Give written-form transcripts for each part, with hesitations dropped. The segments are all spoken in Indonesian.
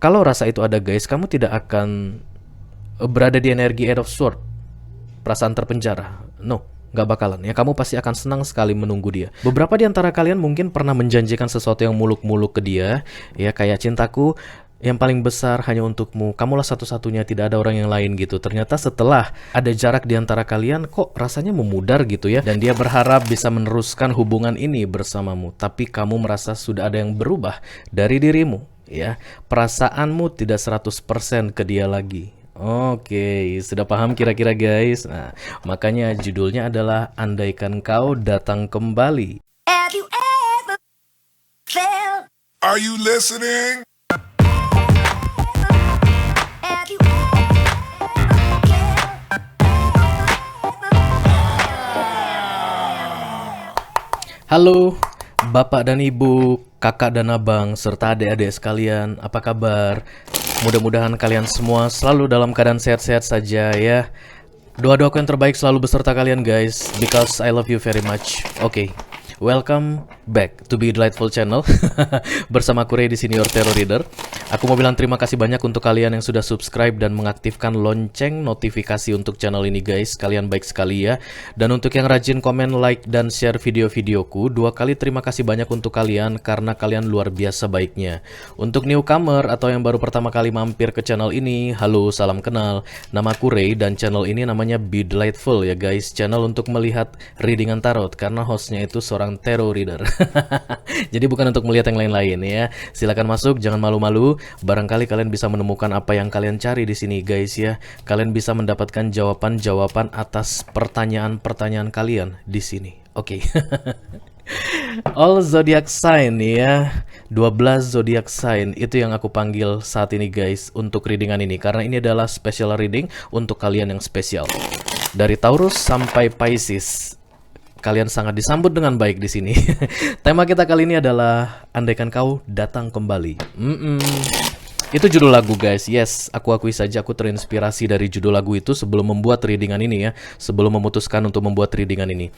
Kalau rasa itu ada guys, kamu tidak akan berada di energi Eight of Swords, perasaan terpenjara. No, nggak bakalan ya. Kamu pasti akan senang sekali menunggu dia. Beberapa di antara kalian mungkin pernah menjanjikan sesuatu yang muluk-muluk ke dia, ya kayak cintaku yang paling besar hanya untukmu, kamulah satu-satunya, tidak ada orang yang lain gitu. Ternyata setelah ada jarak di antara kalian, kok rasanya memudar gitu ya. Dan dia berharap bisa meneruskan hubungan ini bersamamu, tapi kamu merasa sudah ada yang berubah dari dirimu, ya. Perasaanmu tidak 100% ke dia lagi. Oke, sudah paham kira-kira guys? Nah, makanya judulnya adalah Andaikan Kau Datang Kembali. Have you ever felt? Are you listening? Have you ever cared? Halo, Bapak dan Ibu, kakak dan abang, serta adik-adik sekalian, apa kabar? Mudah-mudahan kalian semua selalu dalam keadaan sehat-sehat saja ya. Doa-doaku yang terbaik selalu beserta kalian guys, because I love you very much. Oke, welcome back to Be Delightful Channel. Bersama aku Ray di sini, your Tarot Reader. Aku mau bilang terima kasih banyak untuk kalian yang sudah subscribe dan mengaktifkan lonceng notifikasi untuk channel ini guys. Kalian baik sekali ya. Dan untuk yang rajin komen, like, dan share video-videoku, dua kali terima kasih banyak untuk kalian karena kalian luar biasa baiknya. Untuk newcomer atau yang baru pertama kali mampir ke channel ini, halo, salam kenal. Nama aku Ray dan channel ini namanya Be Delightful ya guys. Channel untuk melihat readingan tarot karena hostnya itu seorang tarot reader. Jadi bukan untuk melihat yang lain-lain ya. Silakan masuk, jangan malu-malu. Barangkali kalian bisa menemukan apa yang kalian cari di sini guys ya. Kalian bisa mendapatkan jawaban-jawaban atas pertanyaan-pertanyaan kalian di sini. Oke. All zodiac sign ya. 12 zodiac sign itu yang aku panggil saat ini guys untuk readingan ini karena ini adalah special reading untuk kalian yang spesial. Dari Taurus sampai Pisces. Kalian sangat disambut dengan baik di sini. Tema kita kali ini adalah Andaikan Kau Datang Kembali. Itu judul lagu guys. Yes, aku akui saja aku terinspirasi dari judul lagu itu sebelum membuat readingan ini ya. Sebelum memutuskan untuk membuat readingan ini.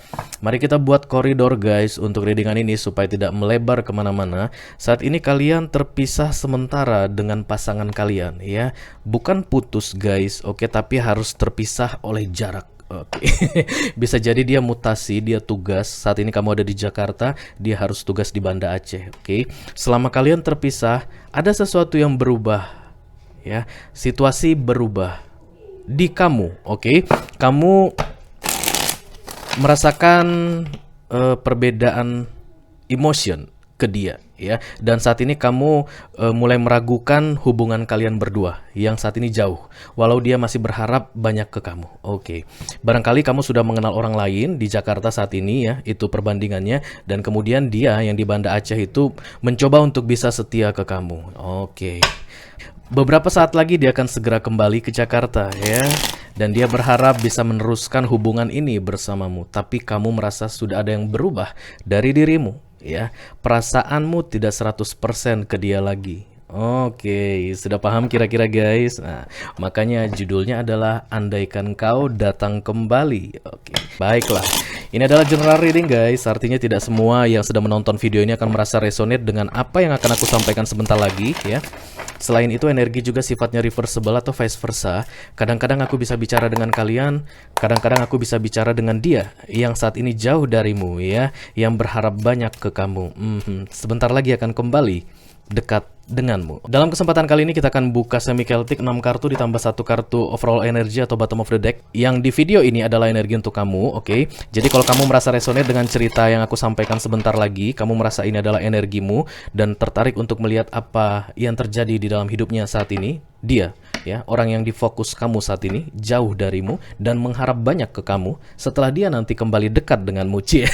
Mari kita buat koridor guys untuk readingan ini supaya tidak melebar kemana-mana. Saat ini kalian terpisah sementara dengan pasangan kalian ya. Bukan putus guys, oke, tapi harus terpisah oleh jarak. Oke. Bisa jadi dia mutasi, dia tugas. Saat ini kamu ada di Jakarta, dia harus tugas di Banda Aceh. Oke. Selama kalian terpisah, ada sesuatu yang berubah. Ya, situasi berubah di kamu. Oke. Kamu merasakan perbedaan emotion ke dia ya, dan saat ini kamu mulai meragukan hubungan kalian berdua yang saat ini jauh, walau dia masih berharap banyak ke kamu. Oke. Barangkali kamu sudah mengenal orang lain di Jakarta saat ini ya, itu perbandingannya, dan kemudian dia yang di Banda Aceh itu mencoba untuk bisa setia ke kamu. Oke. Beberapa saat lagi dia akan segera kembali ke Jakarta ya. Dan dia berharap bisa meneruskan hubungan ini bersamamu. Tapi kamu merasa sudah ada yang berubah dari dirimu ya. Perasaanmu tidak 100% ke dia lagi. Oke, sudah paham kira-kira guys? Nah, makanya judulnya adalah Andaikan Kau Datang Kembali. Oke, baiklah. Ini adalah general reading guys, artinya tidak semua yang sedang menonton video ini akan merasa resonate dengan apa yang akan aku sampaikan sebentar lagi ya. Selain itu energi juga sifatnya reversible atau vice versa. Kadang-kadang aku bisa bicara dengan kalian, kadang-kadang aku bisa bicara dengan dia yang saat ini jauh darimu ya, yang berharap banyak ke kamu. Sebentar lagi akan kembali dekat denganmu. Dalam kesempatan kali ini kita akan buka semi Celtic 6 kartu ditambah 1 kartu overall energy atau bottom of the deck. Yang di video ini adalah energi untuk kamu, oke? Jadi kalau kamu merasa resonate dengan cerita yang aku sampaikan sebentar lagi, kamu merasa ini adalah energimu dan tertarik untuk melihat apa yang terjadi di dalam hidupnya saat ini, dia ya, orang yang difokus kamu saat ini jauh darimu dan mengharap banyak ke kamu setelah dia nanti kembali dekat denganmu. Cie.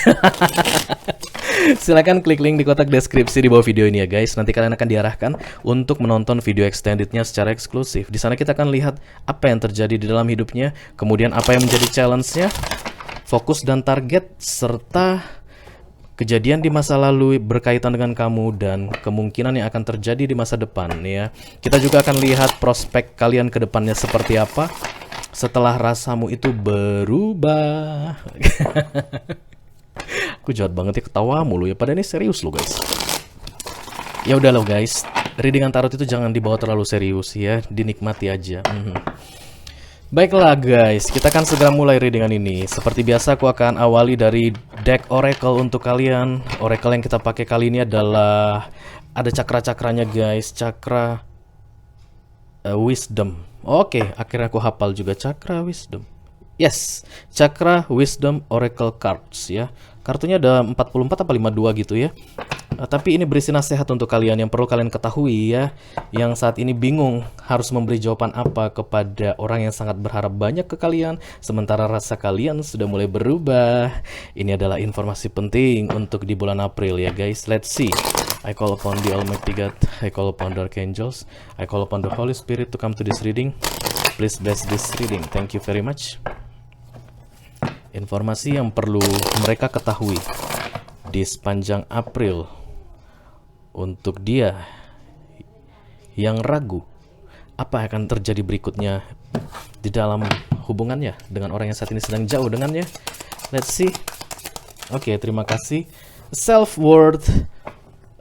Silakan klik link di kotak deskripsi di bawah video ini ya guys. Nanti kalian akan diarahkan untuk menonton video extendednya secara eksklusif. Di sana kita akan lihat apa yang terjadi di dalam hidupnya, kemudian apa yang menjadi challenge-nya, fokus dan target, serta kejadian di masa lalu berkaitan dengan kamu dan kemungkinan yang akan terjadi di masa depan ya. Kita juga akan lihat prospek kalian ke depannya seperti apa setelah rasamu itu berubah. Aku jahat banget ya, ketawa mulu ya, padahal ini serius loh guys. Ya udah loh guys, Readingan tarot itu jangan dibawa terlalu serius ya, dinikmati aja. Baiklah guys, kita akan segera mulai readingan ini. Seperti biasa aku akan awali dari deck Oracle untuk kalian. Oracle yang kita pakai kali ini adalah ada cakra-cakranya guys, cakra Wisdom. Oke, akhirnya aku hafal juga cakra Wisdom. Yes, cakra Wisdom Oracle Cards ya. Kartunya ada 44 apa 52 gitu ya. Tapi ini berisi nasihat untuk kalian yang perlu kalian ketahui ya. Yang saat ini bingung harus memberi jawaban apa kepada orang yang sangat berharap banyak ke kalian, sementara rasa kalian sudah mulai berubah. Ini adalah informasi penting untuk di bulan April ya guys. Let's see. I call upon the Almighty God, I call upon the Archangels, I call upon the Holy Spirit to come to this reading. Please bless this reading. Thank you very much. Informasi yang perlu mereka ketahui di sepanjang April untuk dia yang ragu apa akan terjadi berikutnya di dalam hubungannya dengan orang yang saat ini sedang jauh dengannya. Let's see. Oke, terima kasih. Self-worth.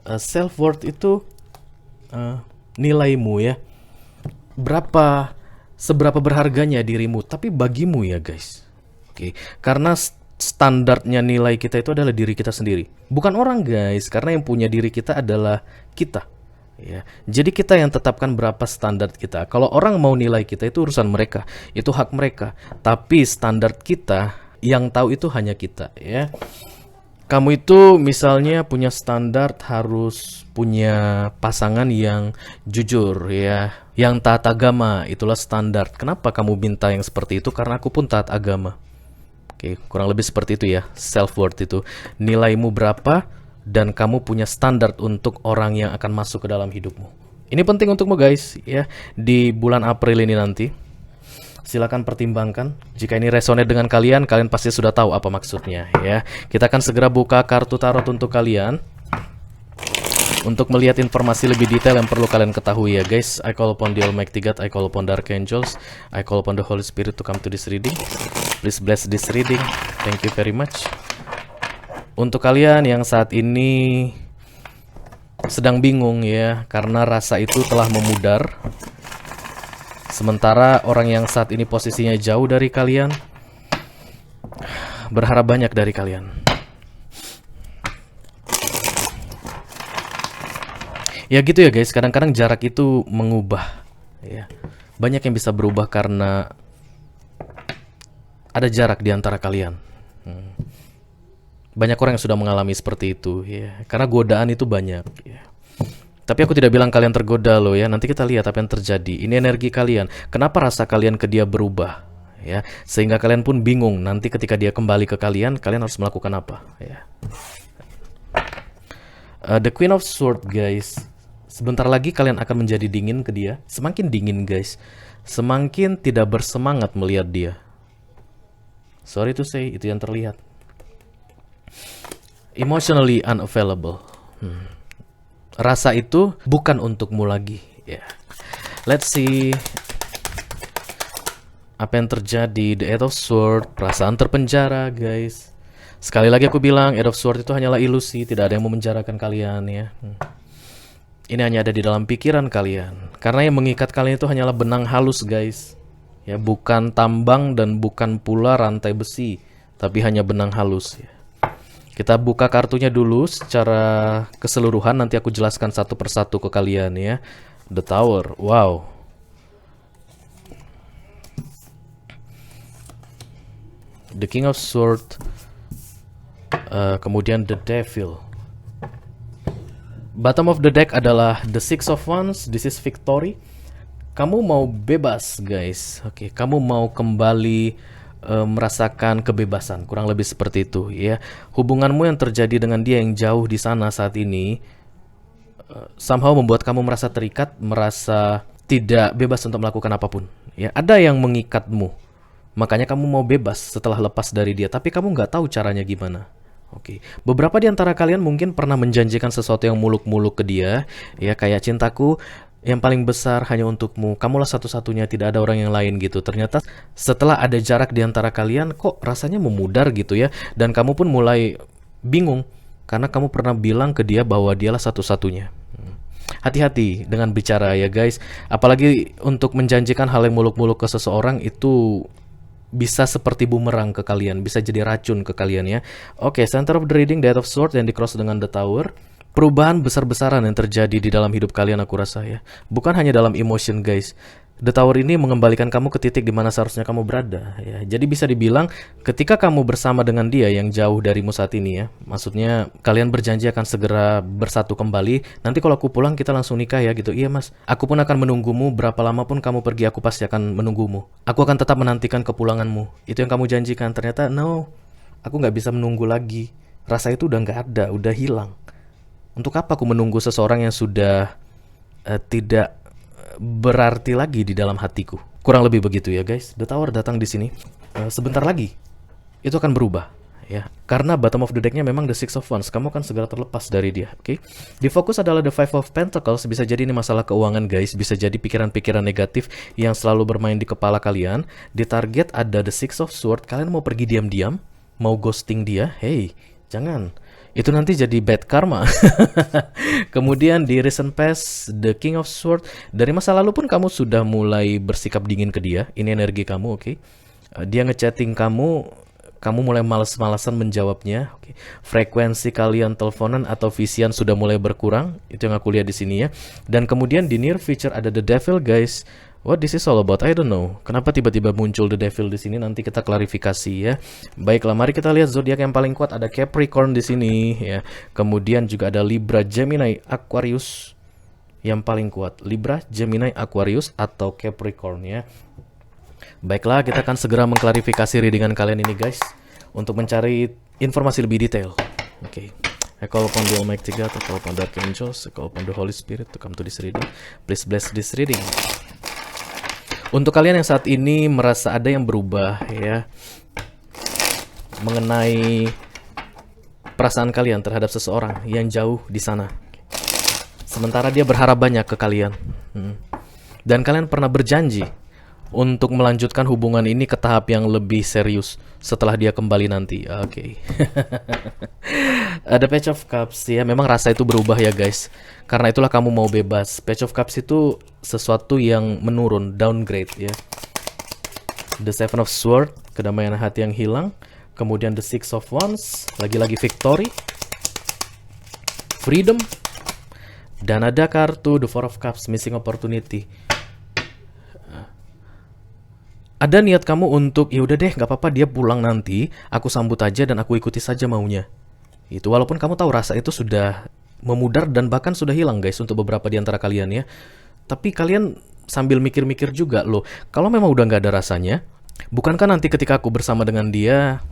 Self-worth itu nilaimu ya. Seberapa berharganya dirimu, tapi bagimu ya guys. Oke, karena standarnya nilai kita itu adalah diri kita sendiri, bukan orang guys, karena yang punya diri kita adalah kita ya. Jadi kita yang tetapkan berapa standar kita. Kalau orang mau nilai kita itu urusan mereka, itu hak mereka, tapi standar kita yang tahu itu hanya kita ya. Kamu itu misalnya punya standar harus punya pasangan yang jujur ya, yang taat agama, itulah standar. Kenapa kamu minta yang seperti itu? Karena aku pun taat agama. Oke, kurang lebih seperti itu ya. Self-worth itu nilaimu berapa dan kamu punya standar untuk orang yang akan masuk ke dalam hidupmu. Ini penting untukmu guys ya, di bulan April ini nanti. Silakan pertimbangkan. Jika ini resonate dengan kalian, kalian pasti sudah tahu apa maksudnya ya. Kita akan segera buka kartu tarot untuk kalian untuk melihat informasi lebih detail yang perlu kalian ketahui ya guys. I call upon the Almighty God, I call upon the Archangels, I call upon the Holy Spirit to come to this reading. Please bless this reading. Thank you very much. Untuk kalian yang saat ini sedang bingung ya, karena rasa itu telah memudar, sementara orang yang saat ini posisinya jauh dari kalian berharap banyak dari kalian. Ya gitu ya guys, kadang-kadang jarak itu mengubah ya. Banyak yang bisa berubah karena ada jarak di antara kalian. Banyak orang yang sudah mengalami seperti itu ya, karena godaan itu banyak ya. Tapi aku tidak bilang kalian tergoda loh ya. Nanti kita lihat apa yang terjadi. Ini energi kalian. Kenapa rasa kalian ke dia berubah ya, sehingga kalian pun bingung nanti ketika dia kembali ke kalian, kalian harus melakukan apa ya. The Queen of Swords guys. Sebentar lagi kalian akan menjadi dingin ke dia. Semakin dingin guys, semakin tidak bersemangat melihat dia. Sorry to say, itu yang terlihat. Emotionally unavailable. Rasa itu bukan untukmu lagi. Yeah. Let's see apa yang terjadi. The Eight of Swords, perasaan terpenjara guys. Sekali lagi aku bilang, Eight of Swords itu hanyalah ilusi. Tidak ada yang memenjarakan kalian ya. Ini hanya ada di dalam pikiran kalian. Karena yang mengikat kalian itu hanyalah benang halus guys. Ya, bukan tambang dan bukan pula rantai besi, tapi hanya benang halus ya. Kita buka kartunya dulu secara keseluruhan, nanti aku jelaskan satu persatu ke kalian ya. The Tower, wow. The King of Swords, kemudian The Devil. Bottom of the deck adalah The Six of Wands, this is victory. Kamu mau bebas guys, oke. Kamu mau kembali merasakan kebebasan, kurang lebih seperti itu ya. Hubunganmu yang terjadi dengan dia yang jauh di sana saat ini somehow membuat kamu merasa terikat, merasa tidak bebas untuk melakukan apapun ya. Ada yang mengikatmu, makanya kamu mau bebas setelah lepas dari dia, tapi kamu nggak tahu caranya gimana. Oke, beberapa di antara kalian mungkin pernah menjanjikan sesuatu yang muluk-muluk ke dia ya, kayak cintaku yang paling besar hanya untukmu, kamulah satu-satunya, tidak ada orang yang lain gitu. Ternyata setelah ada jarak di antara kalian, kok rasanya memudar gitu ya. Dan kamu pun mulai bingung karena kamu pernah bilang ke dia bahwa dialah satu-satunya. hati-hati dengan bicara ya guys. Apalagi untuk menjanjikan hal yang muluk-muluk ke seseorang itu bisa seperti bumerang ke kalian, bisa jadi racun ke kalian ya. Oke, center of the reading, the Eight of Swords yang di cross dengan the Tower. Perubahan besar-besaran yang terjadi di dalam hidup kalian aku rasa ya. Bukan hanya dalam emotion guys. The Tower ini mengembalikan kamu ke titik di mana seharusnya kamu berada ya. Jadi bisa dibilang ketika kamu bersama dengan dia yang jauh darimu saat ini ya. Maksudnya kalian berjanji akan segera bersatu kembali. Nanti kalau aku pulang kita langsung nikah ya gitu. Iya mas, aku pun akan menunggumu. Berapa lama pun kamu pergi aku pasti akan menunggumu. Aku akan tetap menantikan kepulanganmu. Itu yang kamu janjikan. Ternyata no, aku nggak bisa menunggu lagi. Rasa itu udah nggak ada, udah hilang. Untuk apa aku menunggu seseorang yang sudah tidak berarti lagi di dalam hatiku? Kurang lebih begitu ya guys. The Tower datang di sini. Sebentar lagi itu akan berubah ya. Karena bottom of the decknya memang the Six of Wands. Kamu akan segera terlepas dari dia. Oke. Di fokus adalah the Five of Pentacles. Bisa jadi ini masalah keuangan guys. Bisa jadi pikiran-pikiran negatif yang selalu bermain di kepala kalian. Di target ada the Six of Swords. Kalian mau pergi diam-diam, mau ghosting dia. Hey, jangan. Itu nanti jadi bad karma. Kemudian di recent past, the King of Swords. Dari masa lalu pun kamu sudah mulai bersikap dingin ke dia. Ini energi kamu, oke. Dia ngechatting kamu mulai males-malesan menjawabnya. Okay. Frekuensi kalian teleponan atau visian sudah mulai berkurang. Itu yang aku lihat di sini ya. Dan kemudian di near future ada the Devil guys. What this is all about? I don't know. Kenapa tiba-tiba muncul the Devil di sini? Nanti kita klarifikasi ya. Baiklah, mari kita lihat zodiak yang paling kuat. Ada Capricorn di sini ya. Kemudian juga ada Libra, Gemini, Aquarius yang paling kuat. Libra, Gemini, Aquarius atau Capricorn ya. Baiklah, kita akan segera mengklarifikasi readingan kalian ini guys untuk mencari informasi lebih detail. Oke. I call upon the Almighty God, I call upon the Archangels, I call upon the Holy Spirit to come to this reading. Please bless this reading. Untuk kalian yang saat ini merasa ada yang berubah ya mengenai perasaan kalian terhadap seseorang yang jauh di sana. Sementara dia berharap banyak ke kalian. Dan kalian pernah berjanji untuk melanjutkan hubungan ini ke tahap yang lebih serius setelah dia kembali nanti. Oke. Ada Page of Cups ya. Memang rasa itu berubah ya guys. Karena itulah kamu mau bebas. Page of Cups itu sesuatu yang menurun, downgrade ya. The Seven of Swords, kedamaian hati yang hilang. Kemudian the Six of Wands, lagi-lagi victory, freedom. Dan ada kartu the Four of Cups, missing opportunity. Ada niat kamu untuk ya udah deh nggak apa-apa dia pulang nanti, aku sambut aja dan aku ikuti saja maunya. Itu walaupun kamu tahu rasa itu sudah memudar dan bahkan sudah hilang guys untuk beberapa di antara kalian ya. Tapi kalian sambil mikir-mikir juga loh, kalau memang udah nggak ada rasanya, bukankah nanti ketika aku bersama dengan dia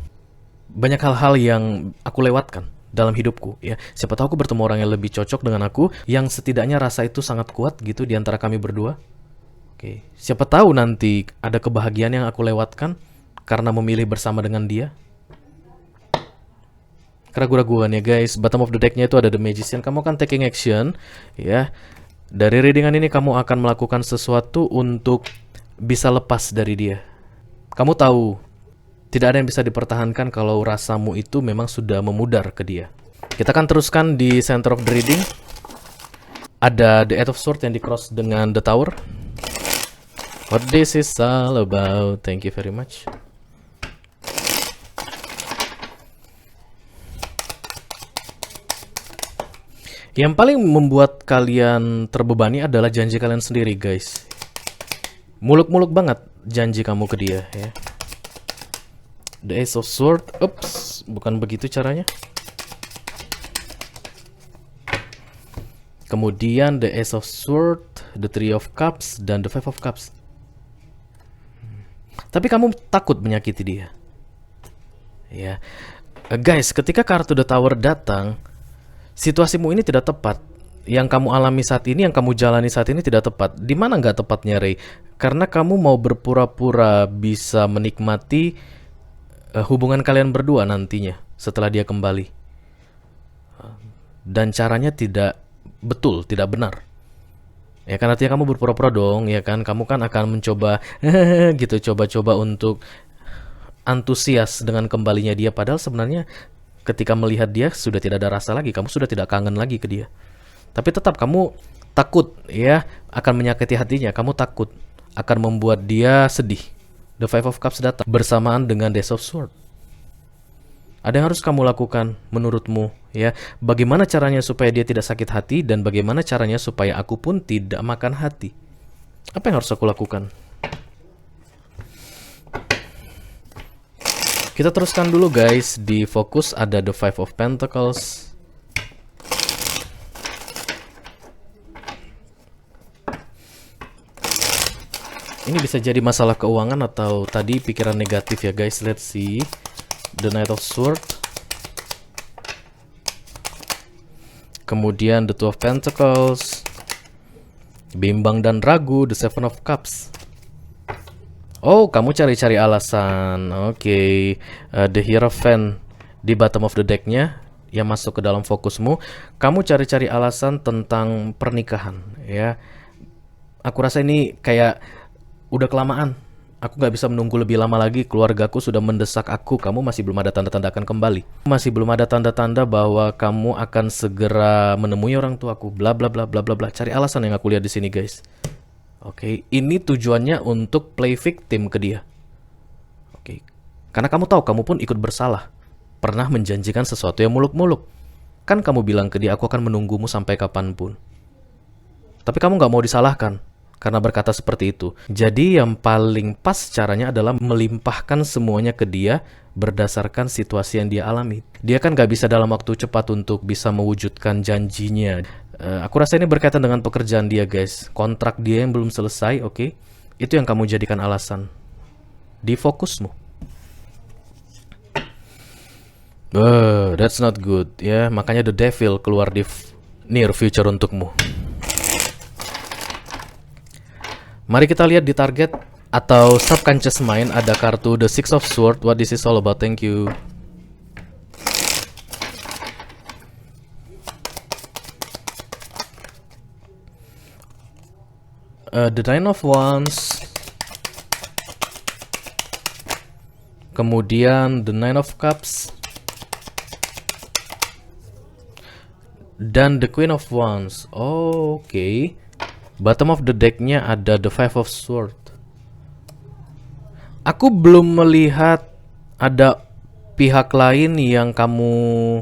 banyak hal-hal yang aku lewatkan dalam hidupku ya. Siapa tahu aku bertemu orang yang lebih cocok dengan aku, yang setidaknya rasa itu sangat kuat gitu di antara kami berdua. Oke, siapa tahu nanti ada kebahagiaan yang aku lewatkan karena memilih bersama dengan dia. Keraguan-raguan ya guys. Bottom of the decknya itu ada the Magician. Kamu akan taking action ya. Dari readingan ini kamu akan melakukan sesuatu untuk bisa lepas dari dia. Kamu tahu tidak ada yang bisa dipertahankan kalau rasamu itu memang sudah memudar ke dia. Kita akan teruskan di center of the reading. Ada the Eight of Swords yang di cross dengan the Tower. What this is all about. Thank you very much. Yang paling membuat kalian terbebani adalah janji kalian sendiri guys. Muluk-muluk banget janji kamu ke dia ya. The Ace of Swords. Ups, bukan begitu caranya. Kemudian the Ace of Swords, the Three of Cups, dan the Five of Cups. Tapi kamu takut menyakiti dia. Ya. Guys, ketika kartu The Tower datang, situasimu ini tidak tepat. Yang kamu alami saat ini, yang kamu jalani saat ini tidak tepat. Di mana nggak tepatnya, Ray? Karena kamu mau berpura-pura bisa menikmati hubungan kalian berdua nantinya setelah dia kembali. Dan caranya tidak betul, tidak benar. Ya kan, artinya kamu berpura-pura dong, ya kan? Kamu kan akan mencoba gitu, coba-coba untuk antusias dengan kembalinya dia, padahal sebenarnya ketika melihat dia sudah tidak ada rasa lagi, kamu sudah tidak kangen lagi ke dia. Tapi tetap kamu takut ya akan menyakiti hatinya, kamu takut akan membuat dia sedih. The Five of Cups datang bersamaan dengan Ace of Swords. Ada yang harus kamu lakukan menurutmu ya. Bagaimana caranya supaya dia tidak sakit hati dan bagaimana caranya supaya aku pun tidak makan hati? Apa yang harus aku lakukan? Kita teruskan dulu guys. Di fokus ada The Five of Pentacles. Ini bisa jadi masalah keuangan atau tadi pikiran negatif ya guys. Let's see. The Knight of Swords. Kemudian The Two of Pentacles. Bimbang dan ragu, The Seven of Cups. Oh, kamu cari-cari alasan. Oke. The Hierophant di bottom of the deck-nya yang masuk ke dalam fokusmu. Kamu cari-cari alasan tentang pernikahan ya. Aku rasa ini kayak udah kelamaan. Aku gak bisa menunggu lebih lama lagi. Keluargaku sudah mendesak aku. Kamu masih belum ada tanda-tanda akan kembali. Masih belum ada tanda-tanda bahwa kamu akan segera menemui orang tuaku. Bla bla bla bla bla bla. Cari alasan yang aku lihat di sini, guys. Oke, ini tujuannya untuk play victim ke dia. Oke. Karena kamu tahu kamu pun ikut bersalah. Pernah menjanjikan sesuatu yang muluk-muluk. Kan kamu bilang ke dia, aku akan menunggumu sampai kapanpun. Tapi kamu gak mau disalahkan karena berkata seperti itu. Jadi yang paling pas caranya adalah melimpahkan semuanya ke dia berdasarkan situasi yang dia alami. Dia kan gak bisa dalam waktu cepat untuk bisa mewujudkan janjinya. Aku rasa ini berkaitan dengan pekerjaan dia guys. Kontrak dia yang belum selesai, oke? Itu yang kamu jadikan alasan di fokusmu. That's not good ya. Makanya the devil keluar di near future untukmu. Mari kita lihat di target atau subconscious mind. Ada kartu The Six of Swords. What this is all about. Thank you. The Nine of Wands. Kemudian The Nine of Cups. Dan The Queen of Wands. Oke. Bottom of the deck-nya ada The Five of Swords. Aku belum melihat ada pihak lain yang kamu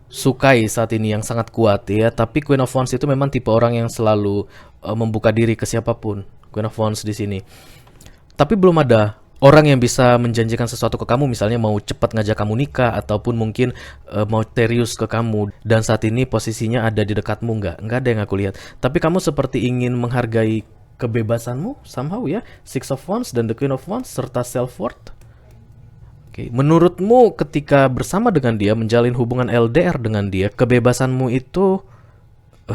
sukai saat ini yang sangat kuat ya. Tapi Queen of Wands itu memang tipe orang yang selalu membuka diri ke siapapun. Queen of Wands di sini. Tapi belum ada orang yang bisa menjanjikan sesuatu ke kamu, misalnya mau cepat ngajak kamu nikah ataupun mungkin mau serius ke kamu. Dan saat ini posisinya ada di dekatmu, nggak ada yang aku lihat. Tapi kamu seperti ingin menghargai kebebasanmu somehow ya. Six of Wands dan The Queen of Wands serta self-worth. Oke, menurutmu ketika bersama dengan dia, menjalin hubungan LDR dengan dia, kebebasanmu itu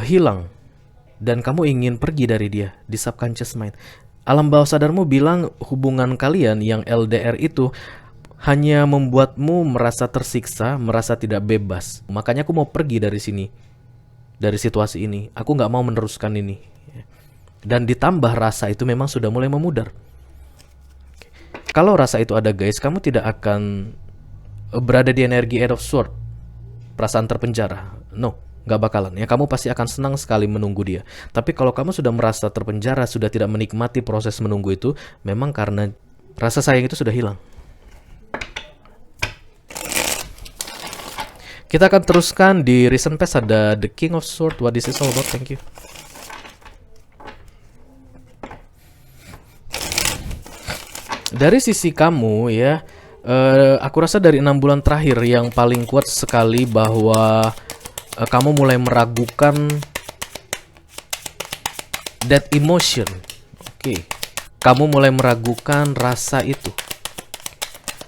hilang dan kamu ingin pergi dari dia di subconscious mind. Alam bawah sadarmu bilang hubungan kalian yang LDR itu hanya membuatmu merasa tersiksa, merasa tidak bebas. Makanya aku mau pergi dari sini, dari situasi ini. Aku nggak mau meneruskan ini. Dan ditambah rasa itu memang sudah mulai memudar. Kalau rasa itu ada guys, kamu tidak akan berada di energi Eight of Swords, perasaan terpenjara. No. Gak bakalan ya, kamu pasti akan senang sekali menunggu dia. Tapi kalau kamu sudah merasa terpenjara, sudah tidak menikmati proses menunggu itu, memang karena rasa sayang itu sudah hilang. Kita akan teruskan di recent past. Ada The King of Swords. What this is all about. Thank you. Dari sisi kamu ya, aku rasa dari 6 bulan terakhir yang paling kuat sekali bahwa kamu mulai meragukan that emotion. Oke. Kamu mulai meragukan rasa itu.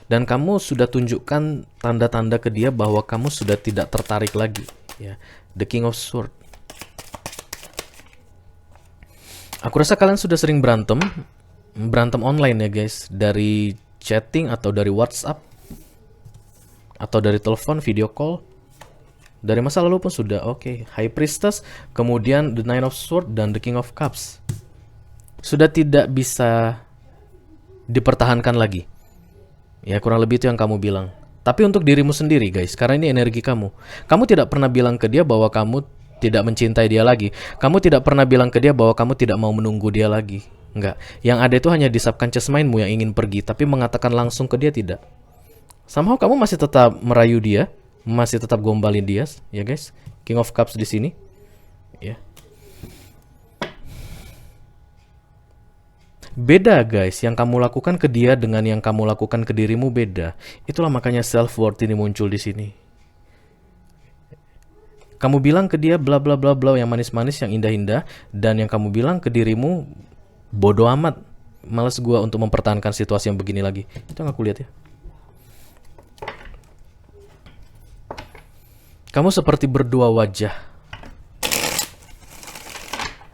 Dan kamu sudah tunjukkan tanda-tanda ke dia bahwa kamu sudah tidak tertarik lagi, ya. The King of Swords. Aku rasa kalian sudah sering berantem online ya, guys, dari chatting atau dari WhatsApp atau dari telepon, video call. Dari masa lalu pun sudah. Oke. High Priestess, kemudian The Nine of Swords dan The King of Cups. Sudah tidak bisa dipertahankan lagi. Ya, kurang lebih itu yang kamu bilang. Tapi untuk dirimu sendiri guys, karena ini energi kamu. Kamu tidak pernah bilang ke dia bahwa kamu tidak mencintai dia lagi. Kamu tidak pernah bilang ke dia bahwa kamu tidak mau menunggu dia lagi. Enggak. Yang ada itu hanya di subconscious mindmu yang ingin pergi, tapi mengatakan langsung ke dia tidak. Somehow kamu masih tetap merayu dia, masih tetap gombalin dia, ya guys. King of Cups di sini. Ya. Beda guys, yang kamu lakukan ke dia dengan yang kamu lakukan ke dirimu beda. Itulah makanya self worth ini muncul di sini. Kamu bilang ke dia bla bla bla bla yang manis-manis, yang indah-indah, dan yang kamu bilang ke dirimu bodoh amat. Males gua untuk mempertahankan situasi yang begini lagi. Itu yang aku lihat ya. Kamu seperti berdua wajah.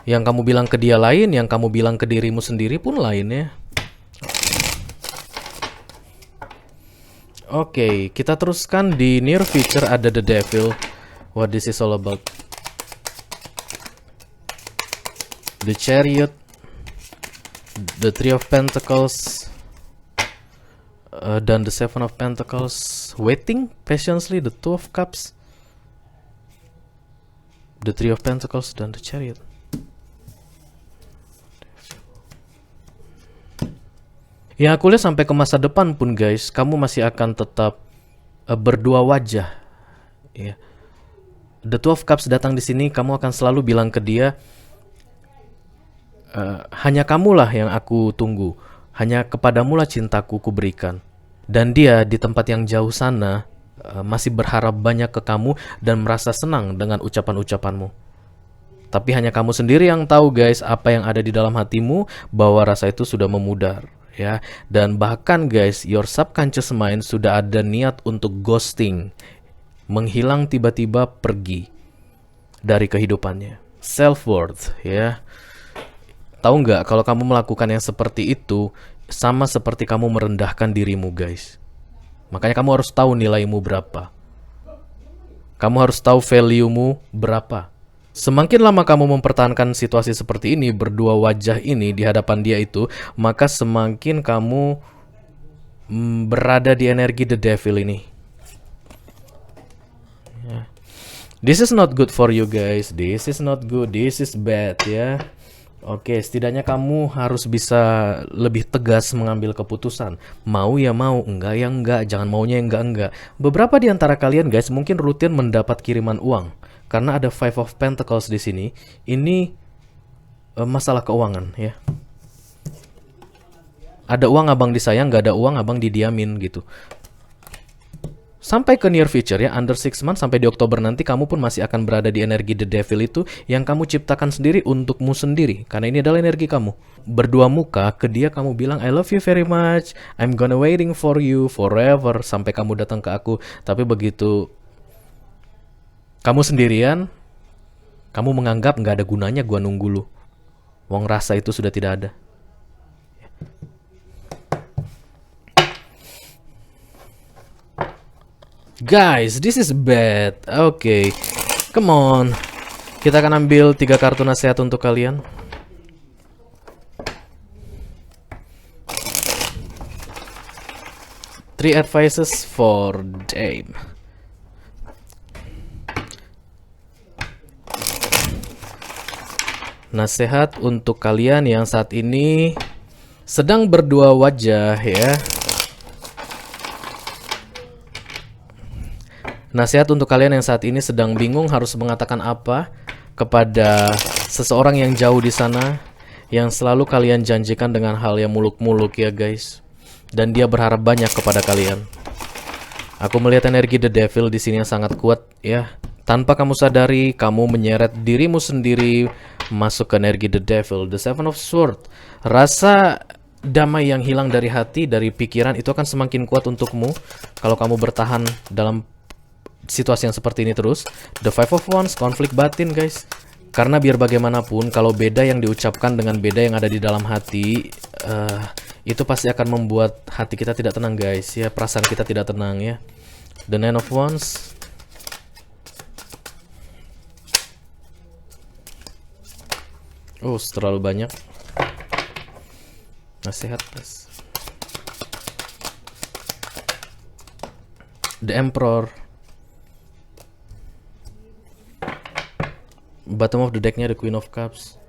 Yang kamu bilang ke dia lain, yang kamu bilang ke dirimu sendiri pun lain ya. Oke, kita teruskan di near future ada the devil. What this is all about. The chariot, the three of pentacles, dan the seven of pentacles. Waiting patiently, the two of cups, the three of pentacles, dan the chariot. Yang aku lihat sampai ke masa depan pun guys, kamu masih akan tetap berdua wajah. Ya. The Two of Cups datang di sini, kamu akan selalu bilang ke dia, hanya kamulah yang aku tunggu, hanya kepadamulah cintaku kuberikan. Dan dia di tempat yang jauh sana masih berharap banyak ke kamu dan merasa senang dengan ucapan-ucapanmu. Tapi hanya kamu sendiri yang tahu guys apa yang ada di dalam hatimu, bahwa rasa itu sudah memudar. Ya, dan bahkan guys, your subconscious mind sudah ada niat untuk ghosting, menghilang tiba-tiba pergi dari kehidupannya. Self worth, ya. Tahu nggak kalau kamu melakukan yang seperti itu sama seperti kamu merendahkan dirimu guys. Makanya kamu harus tahu nilaimu berapa. Kamu harus tahu value-mu berapa. Semakin lama kamu mempertahankan situasi seperti ini, berdua wajah ini di hadapan dia itu, maka semakin kamu berada di energi the devil ini. This is not good for you guys. This is not good. This is bad ya. Oke, setidaknya kamu harus bisa lebih tegas mengambil keputusan. Mau ya mau, enggak ya enggak, jangan maunya enggak enggak. Beberapa di antara kalian guys mungkin rutin mendapat kiriman uang. Karena ada Five of Pentacles di sini, ini masalah keuangan ya. Ada uang abang disayang, nggak ada uang abang didiamin gitu. Sampai ke near future ya, under 6 months sampai di Oktober nanti kamu pun masih akan berada di energi the devil itu yang kamu ciptakan sendiri untukmu sendiri. Karena ini adalah energi kamu. Berdua muka ke dia kamu bilang I love you very much, I'm gonna waiting for you forever sampai kamu datang ke aku. Tapi begitu kamu sendirian, kamu menganggap nggak ada gunanya gua nunggu lu. Wong rasa itu sudah tidak ada. Guys, this is bad. Oke, come on. Kita akan ambil 3 kartu nasihat untuk kalian. Three advices for Dame. Nasihat untuk kalian yang saat ini sedang berdua wajah ya. Nasihat untuk kalian yang saat ini sedang bingung harus mengatakan apa kepada seseorang yang jauh di sana, yang selalu kalian janjikan dengan hal yang muluk-muluk ya guys. Dan dia berharap banyak kepada kalian. Aku melihat energi the devil di sini yang sangat kuat ya. Tanpa kamu sadari, kamu menyeret dirimu sendiri masuk ke energi the devil, the seven of sword. Rasa damai yang hilang dari hati, dari pikiran itu akan semakin kuat untukmu kalau kamu bertahan dalam situasi yang seperti ini terus. The five of wands, konflik batin guys. Karena biar bagaimanapun kalau beda yang diucapkan dengan beda yang ada di dalam hati, itu pasti akan membuat hati kita tidak tenang guys ya, perasaan kita tidak tenang ya. The nine of wands. Oh, terlalu banyak nasihat guys. The emperor. Bottom of the decknya ada Queen of Cups.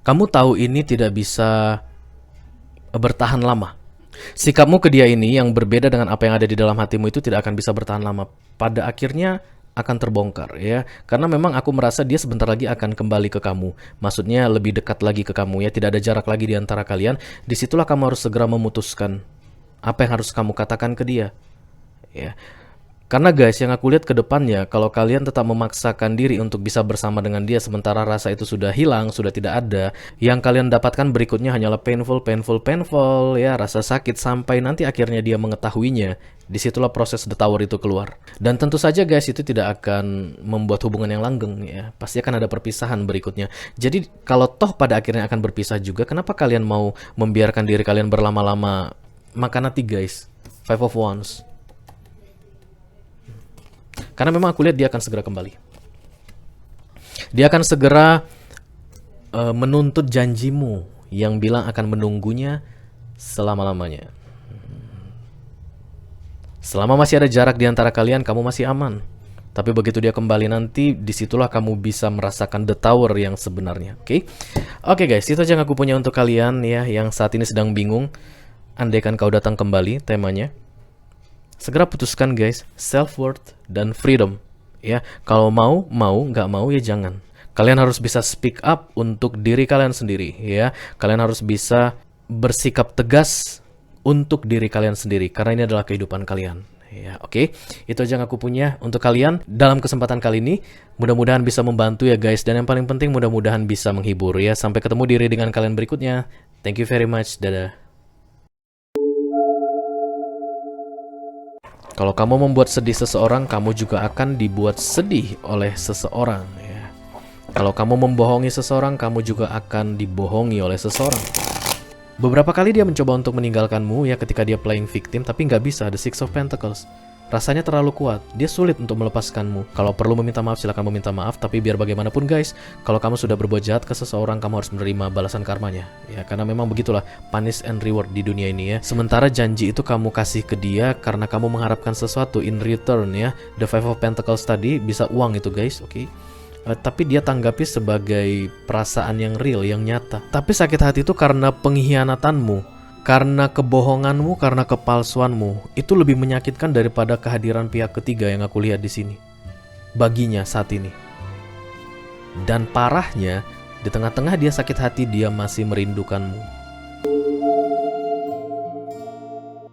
Kamu tahu ini tidak bisa bertahan lama. Sikapmu ke dia ini yang berbeda dengan apa yang ada di dalam hatimu itu tidak akan bisa bertahan lama. Pada akhirnya akan terbongkar ya. Karena memang aku merasa dia sebentar lagi akan kembali ke kamu. Maksudnya lebih dekat lagi ke kamu ya. Tidak ada jarak lagi di antara kalian. Disitulah kamu harus segera memutuskan apa yang harus kamu katakan ke dia. Ya. Karena guys, yang aku lihat ke depannya, kalau kalian tetap memaksakan diri untuk bisa bersama dengan dia sementara rasa itu sudah hilang, sudah tidak ada, yang kalian dapatkan berikutnya hanyalah painful, ya, rasa sakit sampai nanti akhirnya dia mengetahuinya. Disitulah proses the tower itu keluar. Dan tentu saja guys, itu tidak akan membuat hubungan yang langgeng ya. Pasti akan ada perpisahan berikutnya. Jadi kalau toh pada akhirnya akan berpisah juga, kenapa kalian mau membiarkan diri kalian berlama-lama? Makan hati guys. Five of Wands. Karena memang aku lihat dia akan segera kembali. Dia akan segera menuntut janjimu yang bilang akan menunggunya selama-lamanya. Selama masih ada jarak di antara kalian, kamu masih aman. Tapi begitu dia kembali nanti, disitulah kamu bisa merasakan the tower yang sebenarnya. Oke guys, itu aja yang aku punya untuk kalian ya, yang saat ini sedang bingung. Andaikan kau datang kembali, temanya. Segera putuskan guys, self-worth dan freedom. Ya, kalau mau, nggak mau ya jangan. Kalian harus bisa speak up untuk diri kalian sendiri. Ya, kalian harus bisa bersikap tegas untuk diri kalian sendiri. Karena ini adalah kehidupan kalian. Ya, oke. Itu aja yang aku punya untuk kalian dalam kesempatan kali ini. Mudah-mudahan bisa membantu ya guys. Dan yang paling penting mudah-mudahan bisa menghibur ya. Sampai ketemu di readingan kalian berikutnya. Thank you very much. Dadah. Kalau kamu membuat sedih seseorang, kamu juga akan dibuat sedih oleh seseorang ya. Kalau kamu membohongi seseorang, kamu juga akan dibohongi oleh seseorang. Beberapa kali dia mencoba untuk meninggalkanmu ya ketika dia playing victim, tapi nggak bisa, the Six of Pentacles. Rasanya terlalu kuat, dia sulit untuk melepaskanmu. Kalau perlu meminta maaf, silakan meminta maaf. Tapi biar bagaimanapun guys, kalau kamu sudah berbuat jahat ke seseorang, kamu harus menerima balasan karmanya. Ya, karena memang begitulah punish and reward di dunia ini ya. Sementara janji itu kamu kasih ke dia karena kamu mengharapkan sesuatu in return ya. The Five of Pentacles tadi bisa uang itu guys, oke? Tapi dia tanggapi sebagai perasaan yang real, yang nyata. Tapi sakit hati itu karena pengkhianatanmu. Karena kebohonganmu, karena kepalsuanmu, itu lebih menyakitkan daripada kehadiran pihak ketiga yang aku lihat di sini. Baginya saat ini. Dan parahnya, di tengah-tengah dia sakit hati, dia masih merindukanmu.